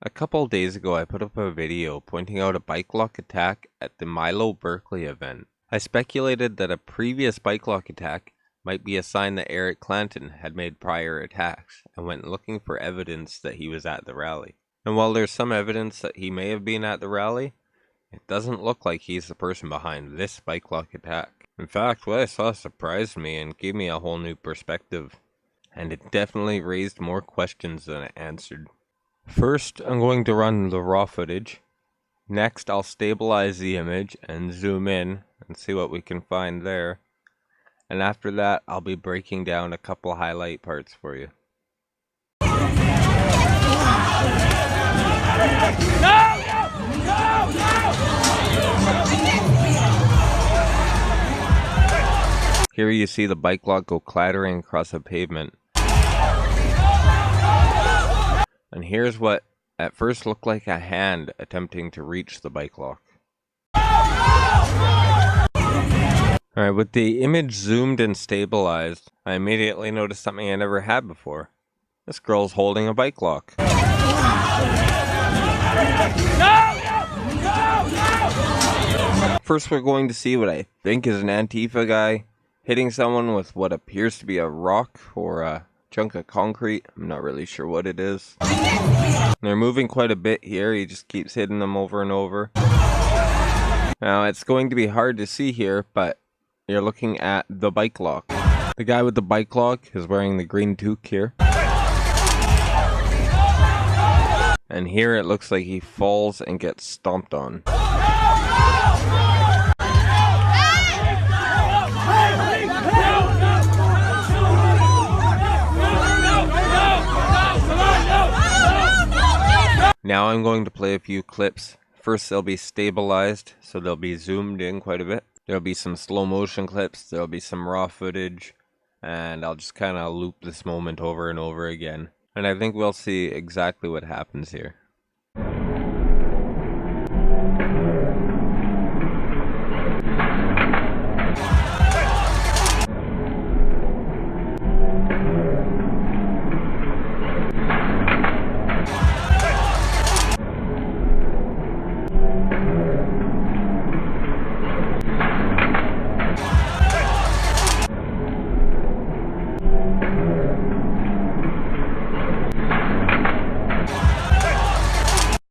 A couple days ago, I put up a video pointing out a bike lock attack at the MILO Berkeley event. I speculated that a previous bike lock attack might be a sign that Eric Clanton had made prior attacks, and went looking for evidence that he was at the rally. And while there's some evidence that he may have been at the rally, it doesn't look like he's the person behind this bike lock attack. In fact, what I saw surprised me and gave me a whole new perspective, and it definitely raised more questions than it answered. First, I'm going to run the raw footage. Next, I'll stabilize the image and zoom in and see what we can find there. And after that, I'll be breaking down a couple highlight parts for you. Here you see the bike lock go clattering across the pavement. And here's what at first looked like a hand attempting to reach the bike lock. Alright, with the image zoomed and stabilized, I immediately noticed something I never had before. This girl's holding a bike lock. First we're going to see what I think is an Antifa guy hitting someone with what appears to be a rock or a chunk of concrete. I'm not really sure what it is. They're moving quite a bit here. He just keeps hitting them over and over. Now it's going to be hard to see here, but you're looking at the bike lock. The guy with the bike lock is wearing the green toque here. And here it looks like he falls and gets stomped on. Now I'm going to play a few clips. First they'll be stabilized, so they'll be zoomed in quite a bit. There'll be some slow motion clips, there'll be some raw footage, and I'll just kind of loop this moment over and over again. And I think we'll see exactly what happens here.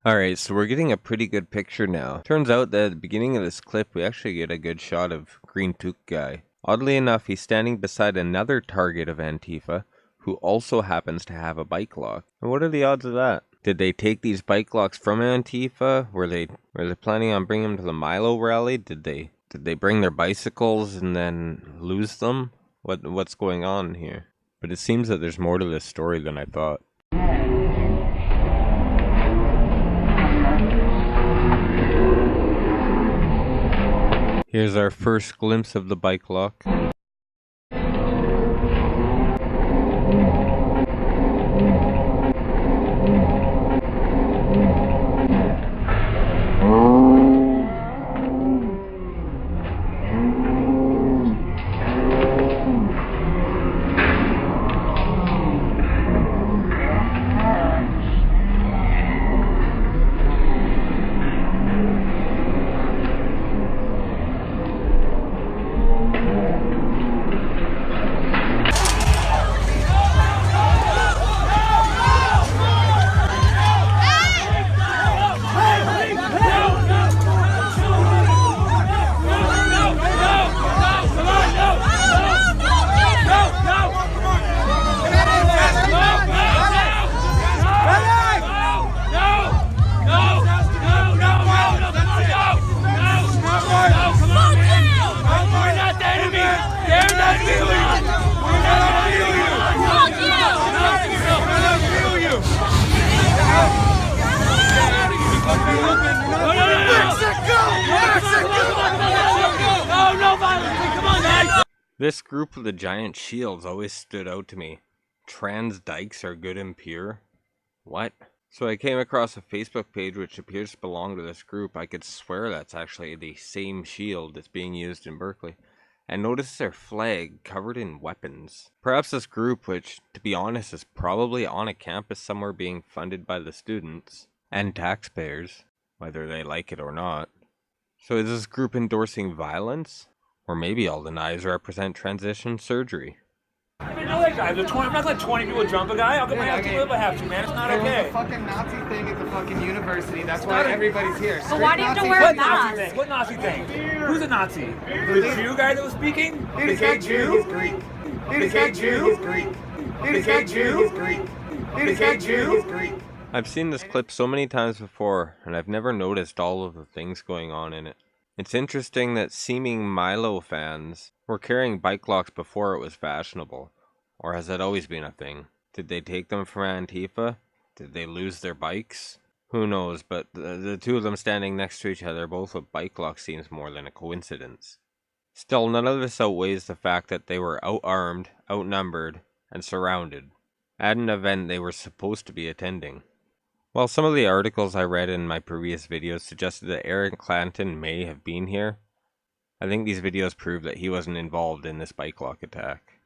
Alright, so we're getting a pretty good picture now. Turns out that at the beginning of this clip, we actually get a good shot of Green Toque guy. Oddly enough, he's standing beside another target of Antifa, who also happens to have a bike lock. And what are the odds of that? Did they take these bike locks from Antifa? Were they planning on bringing them to the MILO rally? Did they bring their bicycles and then lose them? What's going on here? But it seems that there's more to this story than I thought. Here's our first glimpse of the bike lock. This group with the giant shields always stood out to me. Trans dykes are good and pure? What? So I came across a Facebook page which appears to belong to this group. I could swear that's actually the same shield that's being used in Berkeley. And notice their flag covered in weapons. Perhaps this group, which to be honest is probably on a campus somewhere being funded by the students, and taxpayers, whether they like it or not. So is this group endorsing violence? Or maybe all the knives represent transition surgery. I mean, know that guy. I'm not letting 20 people jump a guy. How come I have to live? I have to, man. It's not okay. There was a fucking Nazi thing at the fucking university. That's why everybody's here. So why do you have to wear a mask? What Nazi thing? Who's a Nazi? The Jew guy that was speaking? The gay Jew? He's Greek. The gay Jew? He's Greek. The gay Jew? He's Greek. The gay Jew? He's Greek. I've seen this clip so many times before, and I've never noticed all of the things going on in it. It's interesting that seeming MILO fans were carrying bike locks before it was fashionable. Or has that always been a thing? Did they take them from Antifa? Did they lose their bikes? Who knows, but the two of them standing next to each other, both with bike locks, seems more than a coincidence. Still, none of this outweighs the fact that they were out-armed, outnumbered, and surrounded, at an event they were supposed to be attending. While some of the articles I read in my previous videos suggested that Eric Clanton may have been here, I think these videos prove that he wasn't involved in this bike lock attack.